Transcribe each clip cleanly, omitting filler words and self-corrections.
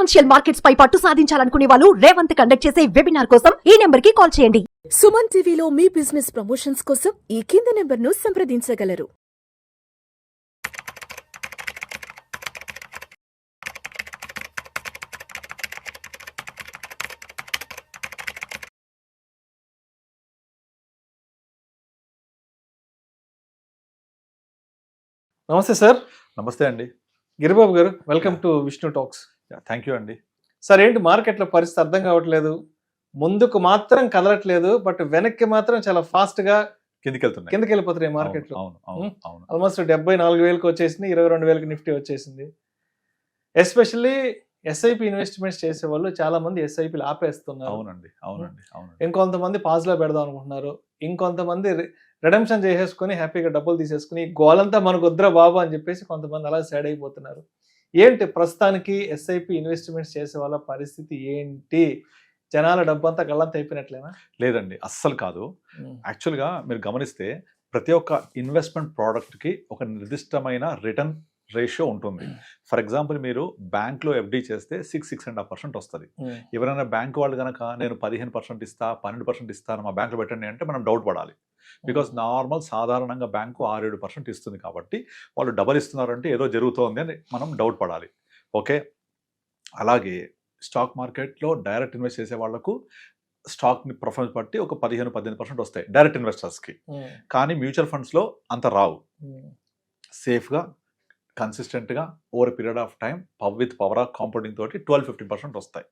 Financial markets పై పట్టు సాధించాలనుకునే వాళ్ళు Revanth conduct చేసే వెబినార్ కోసం ఈ నెంబర్ కి కాల్ చేయండి. సుమన్ టీవీలో మీ బిజినెస్ ప్రమోషన్స్ కోసం ఈ కింది నెంబర్ను సంప్రదించగలరు. నమస్తే సార్. నమస్తే అండి. గిరిబాబు గారు, welcome to Vishnu talks. Thank you అండి. సార్, ఏంటి మార్కెట్లో పరిస్థితి అర్థం కావట్లేదు. ముందుకు మాత్రం కదలట్లేదు, బట్ వెనక్కి మాత్రం చాలా ఫాస్ట్ గా కిందికి వెళ్ళిపోతున్నాయి మార్కెట్లో. అవును అవును అవును. ఆల్మోస్ట్ 74,000 వచ్చేసింది, 22,000 నిఫ్టీ వచ్చేసింది. ఎస్పెషల్లీ ఎస్ఐపి ఇన్వెస్ట్మెంట్స్ చేసే వాళ్ళు చాలా మంది ఎస్ఐపిలు ఆపేస్తున్నారు. అవునండి అవునండి అవునండి. ఇంకొంతమంది పాజ్ లో పెడదాం అనుకుంటున్నారు, ఇంకొంతమంది రిడెంప్షన్ చేసేసుకుని హ్యాపీగా డబ్బులు తీసేసుకుని గోలంతా మనకు వద్దురా బాబు అని చెప్పేసి కొంతమంది అలా సైడ్ అయిపోతున్నారు. ఏంటి ప్రస్తుతానికి ఎస్ఐపి ఇన్వెస్ట్మెంట్స్ చేసే వాళ్ళ పరిస్థితి ఏంటి? జనాల డబ్బంతా గల్లంతా అయిపోయినట్లేనా? లేదండి, అస్సలు కాదు. యాక్చువల్గా మీరు గమనిస్తే ప్రతి ఒక్క ఇన్వెస్ట్మెంట్ ప్రోడక్ట్కి ఒక నిర్దిష్టమైన రిటర్న్ రేషియో ఉంటుంది. ఫర్ ఎగ్జాంపుల్, మీరు బ్యాంక్లో ఎఫ్డి చేస్తే 6.5% వస్తుంది. ఎవరైనా బ్యాంక్ వాళ్ళు కనుక నేను 15% ఇస్తా, 12% ఇస్తాను మా బ్యాంక్లో పెట్టండి అంటే మనం డౌట్ పడాలి. బికాస్ నార్మల్ సాధారణంగా బ్యాంకు 6-7% ఇస్తుంది కాబట్టి వాళ్ళు డబల్ ఇస్తున్నారంటే ఏదో జరుగుతోంది అని మనం డౌట్ పడాలి. ఓకే, అలాగే స్టాక్ మార్కెట్లో డైరెక్ట్ ఇన్వెస్ట్ చేసే వాళ్లకు స్టాక్ని పర్ఫార్మెన్స్ బట్టి ఒక 15-18% వస్తాయి డైరెక్ట్ ఇన్వెస్టర్స్కి. కానీ మ్యూచువల్ ఫండ్స్లో అంత రావు. సేఫ్గా కన్సిస్టెంట్గా over period of time with power of compounding తోటి 12-15% వస్తాయి.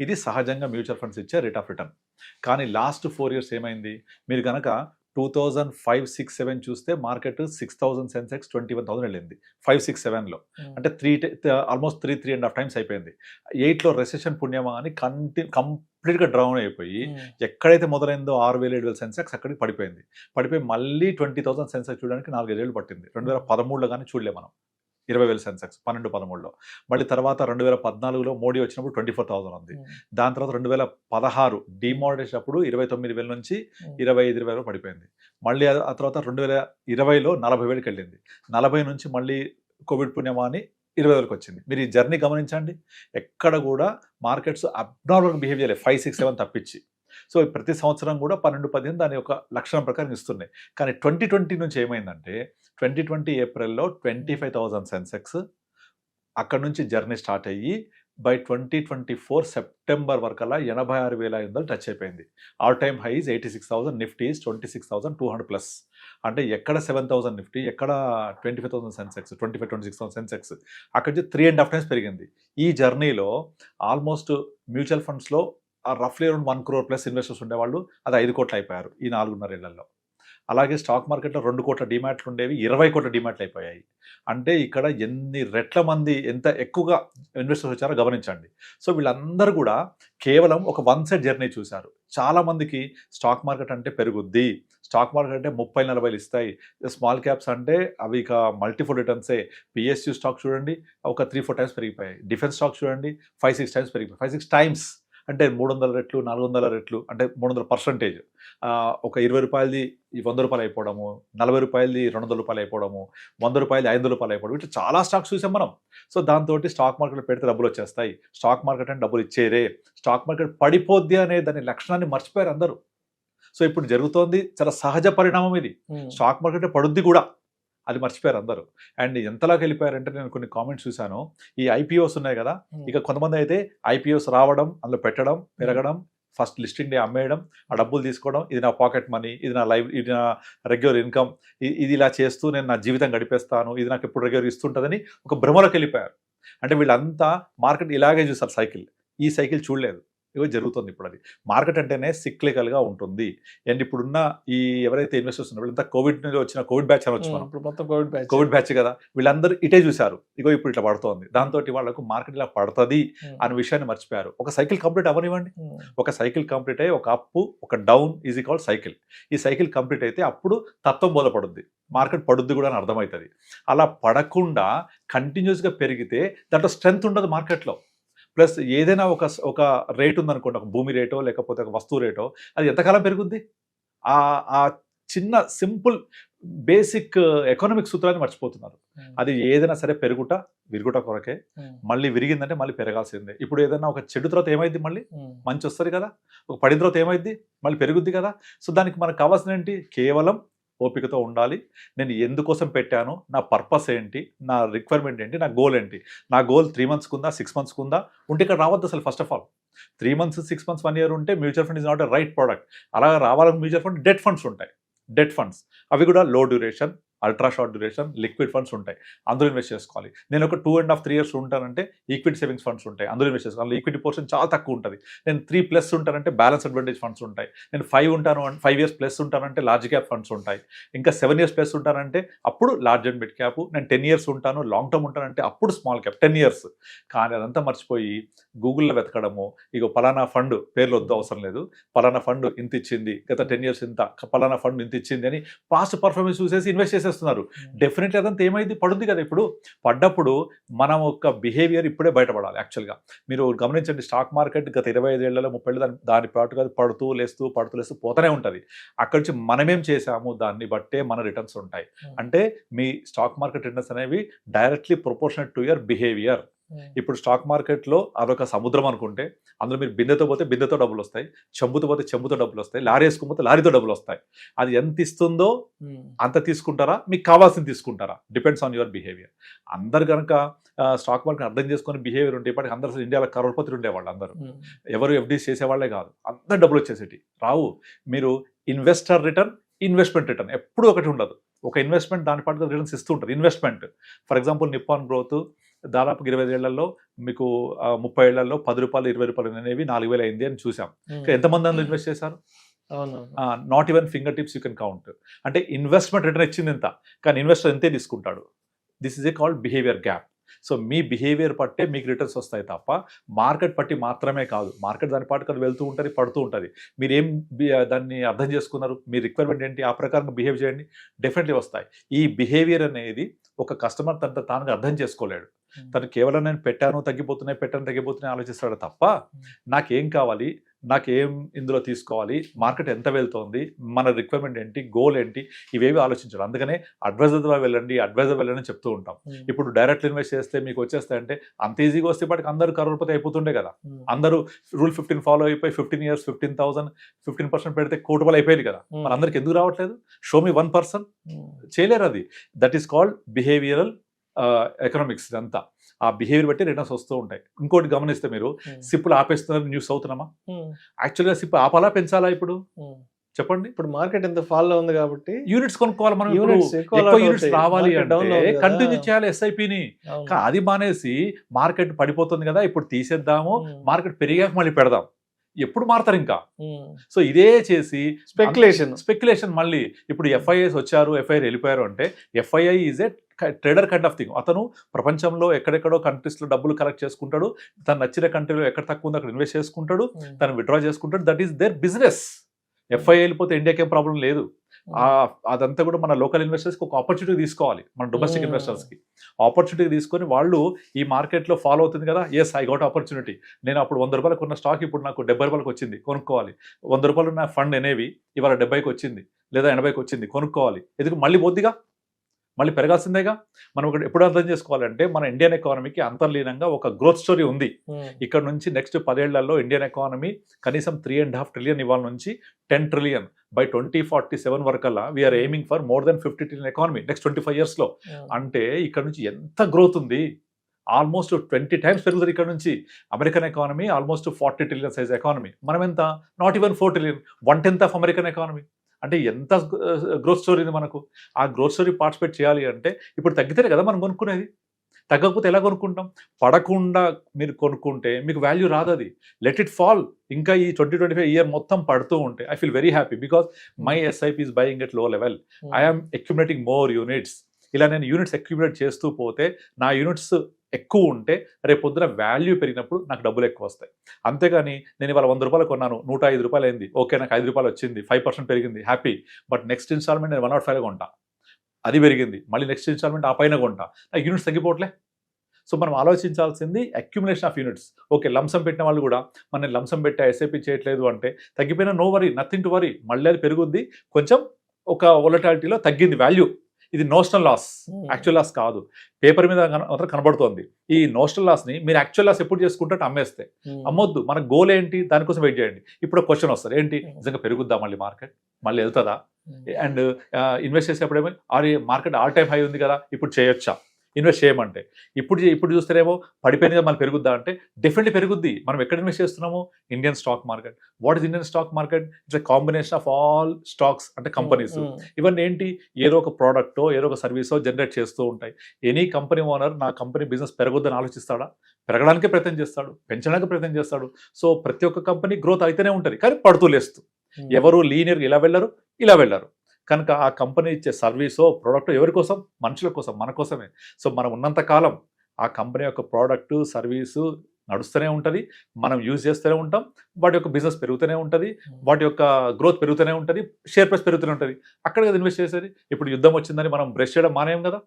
ఇది సహజంగా మ్యూచువల్ ఫండ్స్ ఇచ్చే రేట్ ఆఫ్ రిటర్న్. కానీ లాస్ట్ 4 years ఏమైంది? మీరు కనుక 2005-06-07 చూస్తే మార్కెట్ 6,000 సెన్సెక్స్ 21,000 వెళ్ళింది 5-6-7లో. అంటే ఆల్మోస్ట్ 3.5 times అయిపోయింది. 8లో రెసెషన్ పుణ్యమా అని కంప్లీట్గా డౌన్ అయిపోయి ఎక్కడైతే మొదలైందో 6,000-7,000 సెన్సెక్స్ అక్కడికి పడిపోయి మళ్ళీ 20,000 సెన్సెక్స్ చూడడానికి 4-5 ఏళ్ళు పట్టింది. 2013లో కానీ చూడలే మనం 20,000 సెన్సెక్స్ 12-13లో. మళ్ళీ తర్వాత 2014లో మోడీ వచ్చినప్పుడు 24,000 ఉంది. దాని తర్వాత 2016 డిమానిటైజేషన్ అప్పుడు 29,000 నుంచి 25,000 పడిపోయింది. మళ్ళీ ఆ తర్వాత 2020లో 40,000కి వెళ్ళింది. 40 నుంచి మళ్ళీ కోవిడ్ పుణ్యమా అని 20,000కి వచ్చింది. మీరు ఈ జర్నీ గమనించండి, ఎక్కడ కూడా మార్కెట్స్ అబ్నార్మల్గా బిహేవ్ చేయలేదు 5-6-7 తప్పించి. సో ప్రతి సంవత్సరం కూడా 12-15 దాని యొక్క లక్షణం ప్రకారం ఇస్తున్నాయి. కానీ 2020 నుంచి ఏమైందంటే 2020 ఏప్రిల్లో 25,000 సెన్సెక్స్ అక్కడ నుంచి జర్నీ స్టార్ట్ అయ్యి బై 2024 సెప్టెంబర్ వరకల్లా 86,500 టచ్ అయిపోయింది. All time highs 86,000, Nifty 26,200+. అంటే ఎక్కడ 7,000 నిఫ్టీ, ఎక్కడ 25,000 సెన్సెక్స్, 25-26,000 సెన్సెక్స్, అక్కడి నుంచి 3.5 times పెరిగింది. ఈ జర్నీలో ఆల్మోస్ట్ మ్యూచువల్ ఫండ్స్లో రఫ్లీ అరౌండ్ 1 crore+ ఇన్వెస్టర్స్ ఉండేవాళ్ళు, అది 5 కోట్లు అయిపోయారు ఈ 4.5 ఏళ్లలో. అలాగే స్టాక్ మార్కెట్లో 2 కోట్ల డిమాట్లు ఉండేవి 20 కోట్ల డిమాట్లు అయిపోయాయి. అంటే ఇక్కడ ఎన్ని రెట్ల మంది ఎంత ఎక్కువగా ఇన్వెస్టర్స్ వచ్చారో గమనించండి. సో వీళ్ళందరూ కూడా కేవలం ఒక వన్ సైడ్ జర్నీ చూశారు. చాలామందికి స్టాక్ మార్కెట్ అంటే పెరుగుద్ది, స్టాక్ మార్కెట్ అంటే 30-40 ఇస్తాయి, స్మాల్ క్యాప్స్ అంటే అవి ఇక మల్టిపుల్ రిటర్న్సే. పిఎస్యూ స్టాక్ చూడండి ఒక 3-4 times పెరిగిపోయాయి. డిఫెన్స్ స్టాక్ చూడండి 5-6 times పెరిగిపోయాయి. 5-6 times అంటే 300 రెట్లు 400 రెట్లు, అంటే 300%. ఒక 20 రూపాయలది 100 రూపాయలు అయిపోవడము, 40 రూపాయలది 200 రూపాయలు అయిపోవడము, 100 రూపాయలది 500 రూపాయలు అయిపోవడం, ఇట్లా చాలా స్టాక్స్ చూసాం మనం. సో దాంతో స్టాక్ మార్కెట్లో పెడితే డబ్బులు వచ్చేస్తాయి, స్టాక్ మార్కెట్ అంటే డబ్బులు ఇచ్చేరే, స్టాక్ మార్కెట్ పడిపోద్ది అనే దాని లక్షణాన్ని మర్చిపోయారు అందరూ. సో ఇప్పుడు జరుగుతోంది చాలా సహజ పరిణామం ఇది. స్టాక్ మార్కెట్ పడుద్ది కూడా, అది మర్చిపోయారు అందరూ. అండ్ ఎంతలాగా వెళ్ళిపోయారంటే నేను కొన్ని కామెంట్స్ చూశాను, ఈ ఐపీఓస్ ఉన్నాయి కదా, ఇక కొంతమంది అయితే ఐపీఓస్ రావడం, అందులో పెట్టడం, పెరగడం, ఫస్ట్ లిస్టింగ్ డే అమ్మేయడం, ఆ డబ్బులు తీసుకోవడం, ఇది నా పాకెట్ మనీ, ఇది నా ఇది నా రెగ్యులర్ ఇన్కమ్, ఇది ఇలా చేస్తూ నేను నా జీవితం గడిపేస్తాను, ఇది నాకు ఎప్పుడు రెగ్యులర్ ఇస్తుంటుందని ఒక భ్రమలోకి వెళ్ళిపోయారు. అంటే వీళ్ళంతా మార్కెట్ ఇలాగే చూసారు, సైకిల్. ఈ సైకిల్ చూడలేదు, ఇవో జరుగుతుంది ఇప్పుడు. అది మార్కెట్ అంటేనే సిక్లికల్గా ఉంటుంది. అండ్ ఇప్పుడున్న ఈ ఎవరైతే ఇన్వెస్టర్స్ ఉన్నారో వీళ్ళంతా కోవిడ్ నుంచి వచ్చిన కోవిడ్ బ్యాచ్ అనొచ్చు మనం, మొత్తం కోవిడ్ బ్యాచ్ కదా, వీళ్ళందరూ ఇటే చూశారు, ఇగో ఇప్పుడు ఇట్లా పడుతోంది. దాంతో వాళ్ళకు మార్కెట్ ఇలా పడుతుంది అనే విషయాన్ని మర్చిపోయారు. ఒక సైకిల్ కంప్లీట్ అవ్వనివ్వండి, ఒక సైకిల్ కంప్లీట్ అయ్యి ఒక అప్ ఒక డౌన్ ఈజ్ ఈక్వల్ సైకిల్. ఈ సైకిల్ కంప్లీట్ అయితే అప్పుడు తత్వం బోధపడుద్ది, మార్కెట్ పడుద్ది కూడా అని అర్థమవుతుంది. అలా పడకుండా కంటిన్యూస్గా పెరిగితే దాంట్లో స్ట్రెంగ్త్ ఉండదు మార్కెట్లో. ప్లస్ ఏదైనా ఒక రేట్ ఉందనుకోండి, ఒక భూమి రేటో లేకపోతే ఒక వస్తువు రేటో, అది ఎంతకాలం పెరుగుద్ది? ఆ చిన్న సింపుల్ బేసిక్ ఎకనామిక్ సూత్రాన్ని మర్చిపోతున్నారు. అది ఏదైనా సరే పెరుగుట విరుగుట కొరకే, మళ్ళీ విరిగిందంటే మళ్ళీ పెరగాల్సిందే. ఇప్పుడు ఏదైనా ఒక చెడు తర్వాత ఏమైంది, మళ్ళీ మంచి వస్తుంది కదా, ఒక పడిన తర్వాత ఏమైంది, మళ్ళీ పెరుగుద్ది కదా. సో దానికి మనకు కావాల్సిన ఏంటి, కేవలం ఓపికతో ఉండాలి. నేను ఎందుకోసం పెట్టాను, నా పర్పస్ ఏంటి, నా రిక్వైర్మెంట్ ఏంటి, నా గోల్ ఏంటి. నా గోల్ 3 monthsకి ఉందా, 6 monthsకి ఉందా, ఉంటే ఇక్కడ రావద్దు అసలు. First of all 3 months, 6 months, 1 year ఉంటే mutual fund is not a right product. అలా రావాలని మ్యూచువల్ ఫండ్ డెట్ ఫండ్స్ ఉంటాయి. డెట్ ఫండ్స్ అవి కూడా లో duration, ultra short duration, liquid funds ఉంటాయి, అందులో ఇన్వెస్ట్ చేసుకోవాలి. నేను ఒక 2.5 3 years ఉంటానంటే ఈక్విటీ సేవింగ్స్ ఫండ్స్ ఉంటాయి, అందులో ఇన్వెస్ట్ చేసుకోవాలి. ఈక్విటీ పోర్షన్ చాలా తక్కువ ఉంటుంది. నేను 3+ ఉంటానంటే బ్యాలెన్స్ అడ్వాంటేజ్ ఫండ్స్ ఉంటాయి. నేను 5 years ప్లస్ ఉంటానంటే లార్జ్ క్యాప్ ఫండ్స్ ఉంటాయి. ఇంకా 7 years ప్లస్ ఉంటానంటే అప్పుడు లార్జ్ అండ్ మిడ్ క్యాప్. నేను 10 years ఉంటాను, లాంగ్ టర్మ్ ఉంటానంటే అప్పుడు స్మాల్ క్యాప్ 10 years. కానీ అదంతా మర్చిపోయి గూగుల్లో వెతకడము, ఇక పలానా ఫండ్ పేర్లు వద్దు, అవసరం లేదు, పలానా ఫండ్ ఇంత ఇచ్చింది, గత 10 years ఇంత, పలానా ఫండ్ ఇంత ఇచ్చింది అని పాస్ట్ పర్ఫార్మెన్స్ చూసేసి ఇన్వెస్ట్ చేసేస్తున్నారు. డెఫినెట్లీ అదంతా ఏమైంది, పడుంది కదా. ఇప్పుడు పడ్డప్పుడు మనం ఒక బిహేవియర్ ఇప్పుడే బయటపడాలి. యాక్చువల్గా మీరు గమనించండి, స్టాక్ మార్కెట్ గత 25 ఏళ్లలో 30 ఏళ్ళు దాని పాటుగా పడుతూ లేస్తూ పోతూనే ఉంటుంది. అక్కడి నుంచి మనమేం చేసాము దాన్ని బట్టే మన రిటర్న్స్ ఉంటాయి. అంటే మీ స్టాక్ మార్కెట్ రిటర్న్స్ అనేవి directly proportional to your behaviour. ఇప్పుడు స్టాక్ మార్కెట్లో అదొక సముద్రం అనుకుంటే, అందులో మీరు బిందెతో పోతే బిందెతో డబ్బులు వస్తాయి, చెంబుతో పోతే చెంబుతో డబ్బులు వస్తాయి, లారీ వేసుకుపోతే లారీతో డబ్బులు వస్తాయి. అది ఎంత ఇస్తుందో అంత తీసుకుంటారా, మీకు కావాల్సింది తీసుకుంటారా, డిపెండ్స్ ఆన్ యువర్ బిహేవియర్. అందరు కనుక స్టాక్ మార్కెట్ అర్థం చేసుకుని బిహేవియర్ ఉంటే ఇప్పటికి అందరూ ఇండియాలో కరోడ్పతులు ఉండేవాళ్ళు. అందరూ ఎవరు ఎఫ్డీస్ చేసేవాళ్లే కాదు, అందరు డబ్బులు వచ్చేసేటి రావు. మీరు ఇన్వెస్టర్ రిటర్న్, ఇన్వెస్ట్మెంట్ రిటర్న్ ఎప్పుడు ఒకటి ఉండదు. ఒక ఇన్వెస్ట్మెంట్ దాని పాటు రిటర్న్స్ ఇస్తూ ఉంటుంది. Investment for example Nippon growth దాదాపు 25 ఏళ్లలో మీకు 30 ఏళ్లలో 10 రూపాయలు 20 రూపాయలు అనేవి 4000 అయింది అని చూసాం. ఎంతమంది అందులో ఇన్వెస్ట్ చేశారు? Not even finger tips you can count. అంటే ఇన్వెస్ట్మెంట్ రిటర్న్ ఇచ్చింది ఎంత, కానీ ఇన్వెస్టర్ ఎంతే తీసుకుంటాడు. This is a called behaviour gap. So me behaviour పట్టే మీకు రిటర్న్స్ వస్తాయి తప్ప మార్కెట్ పట్టి మాత్రమే కాదు. మార్కెట్ దాని పాటుకు అది వెళ్తూ ఉంటుంది, పడుతూ ఉంటుంది. మీరేం దాన్ని అర్థం చేసుకున్నారు, మీ రిక్వైర్మెంట్ ఏంటి, ఆ ప్రకారంగా బిహేవ్ చేయండి, డెఫినెట్లీ వస్తాయి. ఈ బిహేవియర్ అనేది ఒక కస్టమర్ తానుగా అర్థం చేసుకోలేడు. తను కేవలం నేను పెట్టాను తగ్గిపోతున్నాయి ఆలోచిస్తాడు తప్ప నాకేం కావాలి, నాకేం ఇందులో తీసుకోవాలి, మార్కెట్ ఎంత వెళ్తోంది, మన రిక్వైర్మెంట్ ఏంటి, గోల్ ఏంటి, ఇవేవి ఆలోచించాడు. అందుకనే అడ్వైజర్ ద్వారా వెళ్ళండి అని చెప్తూ ఉంటాం. ఇప్పుడు డైరెక్ట్ ఇన్వెస్ట్ చేస్తే మీకు వచ్చేస్తాయంటే అంత ఈజీగా వస్తే బట్టి అందరూ కరోడ్పతి అయిపోతుండే కదా. అందరూ రూల్ 15 ఫాలో అయిపోయి 15 years 15,000 15% పెడితే కోటి అయిపోయింది కదా. మన అందరికి ఎందుకు రావట్లేదు? Show me 1%. చేయలేరు. అది that is called behavioural economics. ఇదంతా ఆ బిహేవియర్ బట్టి రిటర్న్స్ వస్తూ ఉంటాయి. ఇంకోటి గమనిస్తే మీరు సిప్పులు ఆపేస్తున్నారు న్యూస్ అవుతున్నామా? యాక్చువల్గా సిప్ ఆపాలా పెంచాలా? ఇప్పుడు చెప్పండి. ఇప్పుడు మార్కెట్ ఎంత ఫాల్లో ఉంది కాబట్టి యూనిట్స్ కొనుక్కోవాలి. మనం యూనిట్స్ రావాలి అంటే కంటిన్యూ చేయాలి ఎస్ఐపిని. అది మానేసి మార్కెట్ పడిపోతుంది కదా ఇప్పుడు తీసేద్దాము, మార్కెట్ పెరిగాక మళ్ళీ పెడదాం, ఎప్పుడు మారుతారు ఇంకా. సో ఇదే చేసి స్పెక్యులేషన్ మళ్ళీ. ఇప్పుడు ఎఫ్ఐఐస్ వచ్చారు, ఎఫ్ఐఆర్ వెళ్ళిపోయారు అంటే FII is a trader kind of thing. అతను ప్రపంచంలో ఎక్కడెక్కడో కంట్రీస్లో డబ్బులు కలెక్ట్ చేసుకుంటాడు, తను నచ్చిన కంట్రీలో ఎక్కడ తక్కువ ఉందో అక్కడ ఇన్వెస్ట్ చేసుకుంటాడు, తను విత్డ్రా చేసుకుంటాడు. That is their business. FII వెళ్ళిపోతే ఇండియాకి ఏం ప్రాబ్లం లేదు. అదంతా కూడా మన లోకల్ ఇన్వెస్టర్స్కి ఒక ఆపర్చునిటీ తీసుకోవాలి, మన డొమెస్టిక్ ఇన్వెస్టర్స్కి ఆపర్చునిటీ తీసుకొని వాళ్ళు ఈ మార్కెట్లో ఫాలో అవుతుంది కదా, ఎస్ ఐ గోట్ ఆపర్చునిటీ. నేను అప్పుడు 100 రూపాయలకు ఉన్న స్టాక్ ఇప్పుడు నాకు 70 రూపాయలకు వచ్చింది, కొనుక్కోవాలి. 100 రూపాయలు ఉన్న ఫండ్ అనేవి ఇవాళ 70కి వచ్చింది లేదా 80కి వచ్చింది, కొనుక్కోవాలి. ఎందుకు? మళ్ళీ పోద్దిగా, మళ్ళీ పెరగాల్సిందేగా. మనం ఎప్పుడు అర్థం చేసుకోవాలంటే మన ఇండియన్ ఎకానమీకి అంతర్లీనంగా ఒక గ్రోత్ స్టోరీ ఉంది. ఇక్కడ నుంచి నెక్స్ట్ 10 ఏళ్లలో ఇండియన్ ఎకానమీ కనీసం 3.5 trillion ఇవాళ నుంచి 10 trillion బై 2047 వరకల్లా we're aiming for more than 50 trillion economy next 25 years లో. అంటే ఇక్కడ నుంచి ఎంత గ్రోత్ ఉంది, ఆల్మోస్ట్ 20 times పెరుగుతుంది ఇక్కడ నుంచి. American economy almost 40 trillion size economy, మనం ఎంత? Not even 4 trillion, 1/10 of American economy. అంటే ఎంత గ్రోత్ స్టోరీ ఉంది మనకు. ఆ గ్రోత్ స్టోరీ పార్టిసిపేట్ చేయాలి అంటే ఇప్పుడు తగ్గితేనే కదా మనం కొనుక్కునేది. తగ్గకపోతే ఎలా కొనుక్కుంటాం? పడకుండా మీరు కొనుక్కుంటే మీకు వాల్యూ రాదు. అది లెట్ ఇట్ ఫాల్. ఇంకా ఈ 2025 ఇయర్ మొత్తం పడుతూ ఉంటే I feel very happy because my SIP is buying at low level. I'm accumulating more units. ఇలా నేను యూనిట్స్ అక్యుములేట్ చేస్తూ పోతే నా యూనిట్స్ ఎక్కువ ఉంటే రేపు పొద్దున వాల్యూ పెరిగినప్పుడు నాకు డబ్బులు ఎక్కువ వస్తాయి. అంతేగాని నేను ఇవాళ 100 రూపాయలు కొన్నాను, 105 రూపాయలు అయింది, ఓకే నాకు 5 రూపాయలు వచ్చింది, 5% పెరిగింది, హ్యాపీ. బట్ నెక్స్ట్ ఇన్స్టాల్మెంట్ నేను 105 కొంటా, అది పెరిగింది, మళ్ళీ నెక్స్ట్ ఇన్స్టాల్మెంట్ ఆ పైన కొంటా, నాకు యూనిట్స్ తగ్గిపోవట్లే. సో మనం ఆలోచించాల్సింది accumulation of units. Okay lump sum పెట్టిన వాళ్ళు కూడా మనం లంసం పెట్టా ఎస్ఐపి చేయట్లేదు అంటే తగ్గిపోయినా no worry, nothing to worry, మళ్ళీ అది పెరుగుద్ది, కొంచెం ఒక వొలటాలిటీలో తగ్గింది వాల్యూ. ఇది నోషనల్ లాస్, యాక్చువల్ లాస్ కాదు. పేపర్ మీద మాత్రం కనబడుతోంది. ఈ నోషనల్ లాస్ ని మీరు యాక్చువల్ లాస్ ఎప్పుడు చేసుకుంటే అమ్మేస్తే అమ్మొద్దు. మన గోల్ ఏంటి, దానికోసం వెయిట్ చేయండి. ఇప్పుడు క్వశ్చన్ వస్తుంది, ఏంటి నిజంగా పెరుగుద్దా మళ్ళీ మార్కెట్, మళ్ళీ వెళ్తుందా, అండ్ ఇన్వెస్ట్ చేసేప్పుడేమో or market all time high ఉంది కదా ఇప్పుడు చేయొచ్చా ఇన్వెస్ట్ చేయమంటే, ఇప్పుడు చూస్తేనేమో పడిపోయింది కదా మళ్ళీ పెరుగుద్దా అంటే డెఫినెట్లీ పెరుగుద్ది. మనం ఎక్కడ ఇన్వెస్ట్ చేస్తున్నాము, Indian stock market. What is Indian stock market? It's a combination of all stocks, అంటే కంపెనీస్. ఇవన్నీ ఏంటి, ఏదో ఒక ప్రోడక్టో ఏదో ఒక సర్వీసో జనరేట్ చేస్తూ ఉంటాయి. ఎనీ కంపెనీ ఓనర్ నా కంపెనీ బిజినెస్ పెరగొద్దని ఆలోచిస్తాడా? పెరగడానికే ప్రయత్నం చేస్తాడు, పెంచడానికి ప్రయత్నం చేస్తాడు. సో ప్రతి ఒక్క కంపెనీ గ్రోత్ అయితేనే ఉంటుంది, కానీ పడుతూ లేస్తూ. ఎవరు లీనియర్గా ఇలా వెళ్ళరు, ఇలా వెళ్ళరు. కనుక ఆ కంపెనీ ఇచ్చే సర్వీసో ప్రోడక్ట్ ఎవరి కోసం, మనుషుల కోసం, మన కోసమే. సో మనం ఉన్నంత కాలం ఆ కంపెనీ యొక్క ప్రోడక్ట్ సర్వీసు నడుస్తూనే ఉంటుంది, మనం యూజ్ చేస్తూనే ఉంటాం, వాటి యొక్క బిజినెస్ పెరుగుతూనే ఉంటుంది, వాటి యొక్క గ్రోత్ పెరుగుతూనే ఉంటుంది, షేర్ ప్రైస్ పెరుగుతూనే ఉంటుంది. అక్కడ కదా ఇన్వెస్ట్ చేసేది. ఇప్పుడు యుద్ధం వచ్చిందని మనం బ్రష్ చేయడం మానేయం కదా,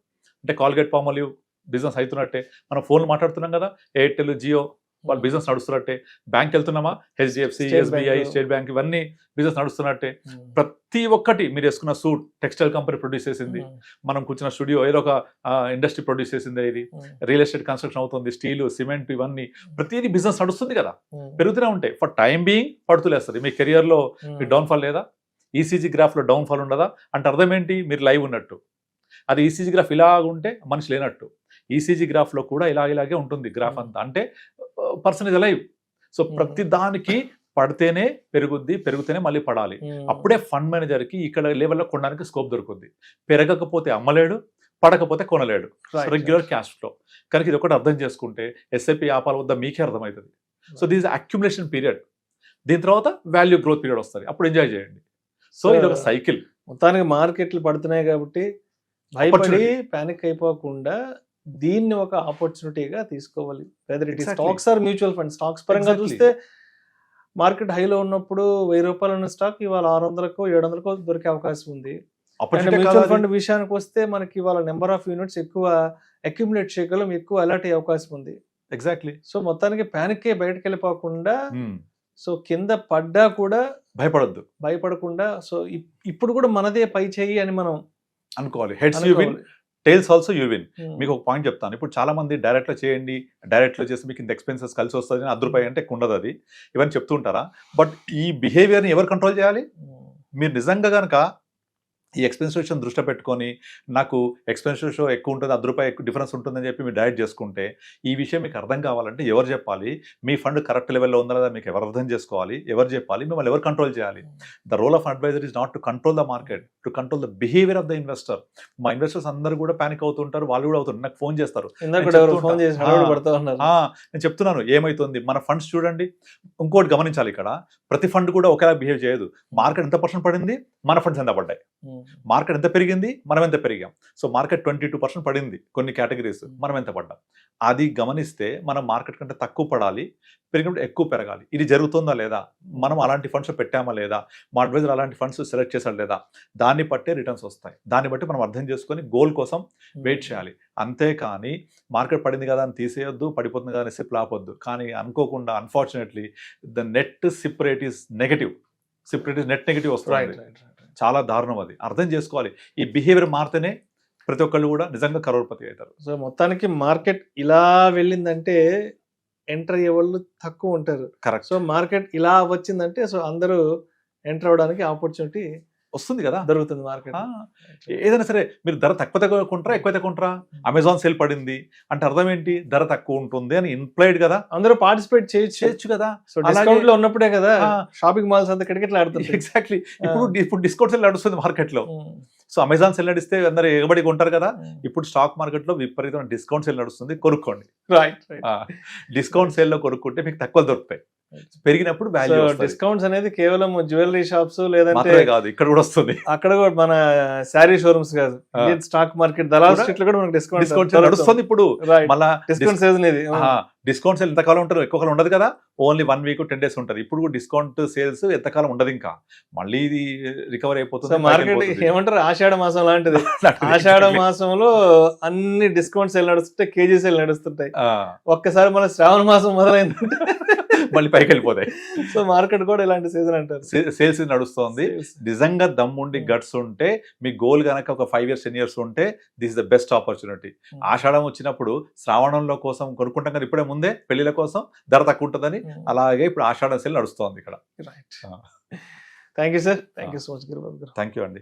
అంటే కాల్గేట్ పామోలివ్ బిజినెస్ అవుతున్నట్టే, మనం ఫోన్లు మాట్లాడుతున్నాం కదా, ఎయిర్టెల్ జియో వాళ్ళ బిజినెస్ నడుస్తున్నట్టే. బ్యాంక్ వెళ్తున్నామా, హెచ్డిఎఫ్సి, ఎస్బీఐ, స్టేట్ బ్యాంక్, ఇవన్నీ బిజినెస్ నడుస్తున్నట్టే. ప్రతి ఒక్కటి మీరు వేసుకున్న సూట్ టెక్స్టైల్ కంపెనీ ప్రొడ్యూస్ చేసింది, మనం కూర్చున్న స్టూడియో ఏదో ఒక ఇండస్ట్రీ ప్రొడ్యూస్ చేసింది, ఇది రియల్ ఎస్టేట్ కన్స్ట్రక్షన్ అవుతుంది, స్టీల్, సిమెంట్, ఇవన్నీ ప్రతిదీ బిజినెస్ నడుస్తుంది కదా, పెరుగుతూనే ఉంటాయి. ఫర్ టైం బీయింగ్ పడుతులేస్తుంది. మీ కెరియర్లో మీ డౌన్ఫాల్ లేదా? ఈసీజీ గ్రాఫ్లో డౌన్ఫాల్ ఉండదా అంటే అర్థం ఏంటి, మీరు లైవ్ ఉన్నట్టు. అది ఈసీజీ గ్రాఫ్ ఇలాగ ఉంటే మనిషి లేనట్టు. ఈసీజీ గ్రాఫ్లో కూడా ఇలాగే ఉంటుంది గ్రాఫ్ అంతా, అంటే పర్సన్ ఇస్ లైవ్. సో ప్రతి దానికి పడితేనే పెరుగుద్ది, పెరిగితేనే మళ్ళీ పడాలి. అప్పుడే ఫండ్ మేనేజర్కి ఇక్కడ లెవెల్లో కొనడానికి స్కోప్ దొరుకుద్ది. పెరగకపోతే అమ్మలేడు, పడకపోతే కొనలేడు. Regular cash flow. కనుక ఇది ఒకటి అర్థం చేసుకుంటే ఎస్ఐపి ఆపాల వద్ద మీకే అర్థమవుతుంది. So this accumulation period. దీని తర్వాత వాల్యూ గ్రోత్ పీరియడ్ వస్తుంది, అప్పుడు ఎంజాయ్ చేయండి. సో ఇది ఒక సైకిల్. మొత్తానికి మార్కెట్లు పడుతున్నాయి కాబట్టి భయపడి ప్యానిక్ అయిపోకుండా దీన్ని ఒక ఆపర్చునిటీగా తీసుకోవాలి. Whether it stocks or mutual fund. Stocks పరంగా చూస్తే మార్కెట్ హైలో ఉన్నప్పుడు 1000 రూపాయలు ఉన్న స్టాక్ ఇవాళ 600కో 700కో దొరికే అవకాశం ఉంది. మ్యూచువల్ ఫండ్ విషయానికి వస్తే మనకి ఇవాళ నెంబర్ ఆఫ్ యూనిట్స్ ఎక్కువ అక్యుములేట్ చేయగలం, ఎక్కువ అలర్ట్ అయ్యే అవకాశం ఉంది. ఎగ్జాక్ట్లీ. సో మొత్తానికి ప్యానిక్ బయటకు వెళ్ళిపోకుండా, సో కింద పడ్డా కూడా భయపడకుండా, సో ఇప్పుడు కూడా మనదే పై చేయి అని మనం అనుకోవాలి. Heads you win, tiles also you win. మీకు ఒక పాయింట్ చెప్తాను. ఇప్పుడు చాలా మంది డైరెక్ట్లో చేయండి, డైరెక్ట్లో చేస్తే మీకు ఇంత ఎక్స్పెన్సెస్ కలిసి వస్తుంది, ₹100 అంటే ఉండదు అది, ఇవన్నీ చెప్తూ ఉంటారా? బట్ ఈ బిహేవియర్ని ఎవరు కంట్రోల్ చేయాలి? మీరు నిజంగా కనుక ఈ ఎక్స్పెన్స్ రేషియోని దృష్టి పెట్టుకొని నాకు ఎక్స్పెన్స్ రేషియో ఎక్కువ ఉంటుంది, ₹10 ఎక్కువ డిఫరెన్స్ ఉంటుందని చెప్పి మీరు డైరెక్ట్ చేసుకుంటే, ఈ విషయం మీకు అర్థం కావాలంటే ఎవరు చెప్పాలి? మీ ఫండ్ కరెక్ట్ లెవెల్లో ఉందా లేదా మీకు ఎవరు అర్థం చేసుకోవాలి? ఎవరు చెప్పాలి? మిమ్మల్ని ఎవరు కంట్రోల్ చేయాలి? The role of adviser is not to control the market, to control the behaviour of the investor. మా ఇన్వెస్టర్స్ అందరూ కూడా ప్యానిక్ అవుతుంటారు, వాళ్ళు కూడా అవుతారు, నాకు ఫోన్ చేస్తారు. నేను చెప్తున్నాను ఏమైతుంది, మన ఫండ్స్ చూడండి. ఇంకోటి గమనించాలి, ఇక్కడ ప్రతి ఫండ్ కూడా ఒకేలా బిహేవ్ చేయదు. మార్కెట్ ఎంత పర్సెంట్ పడింది, మన ఫండ్స్ ఎంత పడ్డాయి. మార్కెట్ ఎంత పెరిగింది, మనం ఎంత పెరిగాం. సో మార్కెట్ 22% పడింది కొన్ని కేటగిరీస్, మనం ఎంత పడ్డాం. అది గమనిస్తే మనం మార్కెట్ కంటే తక్కువ పడాలి, పెరిగినప్పుడు ఎక్కువ పెరగాలి. ఇది జరుగుతుందా లేదా, మనం అలాంటి ఫండ్స్ పెట్టామా లేదా, మా అడ్వైజర్ అలాంటి ఫండ్స్ సెలెక్ట్ చేశాడు లేదా, దాన్ని బట్టే రిటర్న్స్ వస్తాయి. దాన్ని బట్టి మనం అర్థం చేసుకొని గోల్ కోసం వెయిట్ చేయాలి. అంతేకాని మార్కెట్ పడింది కదా అని తీసేయొద్దు, పడిపోతుంది కదా అని సిప్ లాపొద్దు. కానీ అనుకోకుండా unfortunately the net SIP rate is negative. SIP rate is net negative వస్తుంది. చాలా దారుణం. అది అర్థం చేసుకోవాలి. ఈ బిహేవియర్ మారితేనే ప్రతి ఒక్కళ్ళు కూడా నిజంగా కరోడ్పతి అవుతారు. సో మొత్తానికి మార్కెట్ ఇలా వెళ్ళిందంటే ఎంటర్ అయ్యే వాళ్ళు తక్కువ ఉంటారు. కరెక్ట్. సో మార్కెట్ ఇలా వచ్చిందంటే సో అందరూ ఎంటర్ అవడానికి ఆపర్చునిటీ వస్తుంది కదా, దొరుకుతుంది మార్కెట్. ఏదైనా సరే మీరు ధర తక్కువ కొంటారా, ఎక్కువ కొంటారా? అమెజాన్ సేల్ పడింది అంటే అర్థం ఏంటి, ధర తక్కువ ఉంటుంది అని ఇంప్లైడ్ కదా. అందరూ పార్టిసిపేట్ చేయొచ్చు కదా. సో డిస్కౌంట్ లో ఉన్నప్పుడే కదా షాపింగ్ మాల్స్ అంతా కిటకిటలు ఆడుతుంది. ఎగ్జాక్ట్లీ. ఇప్పుడు డిస్కౌంట్ సేల్ నడుస్తుంది మార్కెట్ లో. సో అమెజాన్ సేల్ నడిస్తే అందరూ ఎగబడి కొంటారు కదా. ఇప్పుడు స్టాక్ మార్కెట్ లో విపరీతమైన డిస్కౌంట్ సేల్ నడుస్తుంది, కొనుక్కోండి. డిస్కౌంట్ సేల్ లో కొనుక్కుంటే మీకు తక్కువ దొరుకుతాయి. పెరిగినప్పుడు వాల్యూ. డిస్కౌంట్స్ అనేది కేవలం జ్యువెలరీ షాప్స్ లేదంటే కాదు, ఇక్కడ కూడా వస్తుంది. అక్కడ కూడా మన శారీ షోరూమ్స్ కాదు, స్టాక్ మార్కెట్ దళాల్ స్ట్రీట్ లో కూడా మనకి డిస్కౌంట్ నడుస్తుంది. ఇప్పుడు మళ్ళీ డిస్కౌంట్ సీజన్ ఇది. డిస్కౌంట్ సేల్ ఎంతకాలం ఉంటారు, ఎక్కువ కాలం ఉండదు కదా, ఓన్లీ 1 వీక్ 10 days ఉంటుంది. ఇప్పుడు కూడా డిస్కౌంట్ సేల్స్ ఎంతకాలం ఉండదు, ఇంకా మళ్ళీ ఇది రికవర్ అయిపోతుంది. మార్కెట్ ఏమంటారు, ఆషాఢ మాసం లాంటిది. ఆషాఢ మాసంలో అన్ని డిస్కౌంట్ సేల్ నడుస్తుంటాయి, కేజీ సేల్ నడుస్తుంటాయి. ఒక్కసారి మన శ్రావణ మాసం మొదలైందంటే మళ్ళీ పైకి వెళ్ళిపోతాయి. సో మార్కెట్ కూడా ఇలాంటి సీజన్ అంటారు. సేల్స్ నడుస్తుంది. Sales. నిజంగా దమ్ముండి గట్స్ ఉంటే మీ గోల్ కనుక ఒక 5 years 10 years ఉంటే this is the best opportunity. ఆషాఢం వచ్చినప్పుడు శ్రావణంలో కోసం కొనుక్కుంటాం కదా ఇప్పుడే ముందే పెళ్లిల కోసం ధర తక్కువ ఉంటుందని, అలాగే ఇప్పుడు ఆషాఢం సేల్ నడుస్తోంది ఇక్కడ. Right. Thank you sir. Thank you so much Giribabu garu. Thank you అండి.